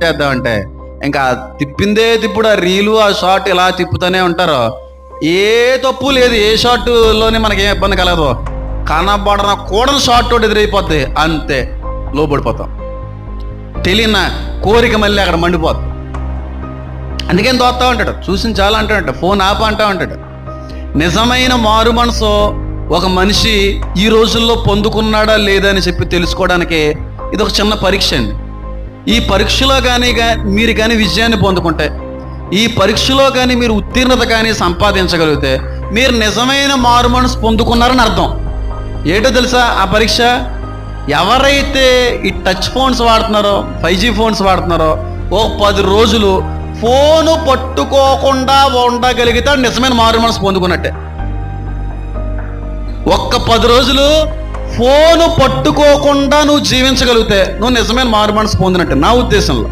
చేద్దామంటే ఇంకా తిప్పిందే తిప్పుడు ఆ రీలు ఆ షార్ట్ ఇలా తిప్పుతూనే ఉంటారు. ఏ తప్పు లేదు, ఏ షార్ట్లోనే మనకి ఏం ఇబ్బంది కలగదు. కనబడన కూడా షార్ట్ తోటి ఎదురైపోద్ది, అంతే లోపడిపోతాం. తెలియన కోరిక మళ్ళీ అక్కడ మండిపోద్ది. అందుకని దోస్తా ఉంటాడు, చూసిన చాలా అంటూ ఉంటాడు, ఫోన్ ఆప అంటూ ఉంటాడు. నిజమైన మారు మనసు ఒక మనిషి ఈ రోజుల్లో పొందుకున్నాడా లేదా అని చెప్పి తెలుసుకోవడానికి ఇది ఒక చిన్న పరీక్ష అండి. ఈ పరీక్షలో కానీ మీరు కానీ విజయాన్ని పొందుకుంటే, ఈ పరీక్షలో కానీ మీరు ఉత్తీర్ణత కానీ సంపాదించగలిగితే మీరు నిజమైన మారు మనసు పొందుకున్నారని అర్థం. ఏంటో తెలుసా ఆ పరీక్ష? ఎవరైతే ఈ టచ్ ఫోన్స్ వాడుతున్నారో, 5G ఫోన్స్ వాడుతున్నారో, ఓ 10 రోజులు ఫోను పట్టుకోకుండా ఉండగలిగితే నిజమైన మారు మనసు పొందుకున్నట్టే. ఒక్క 10 రోజులు ఫోను పట్టుకోకుండా నువ్వు జీవించగలిగితే నువ్వు నిజమైన మారు మనసు పొందినట్టే నా ఉద్దేశంలో.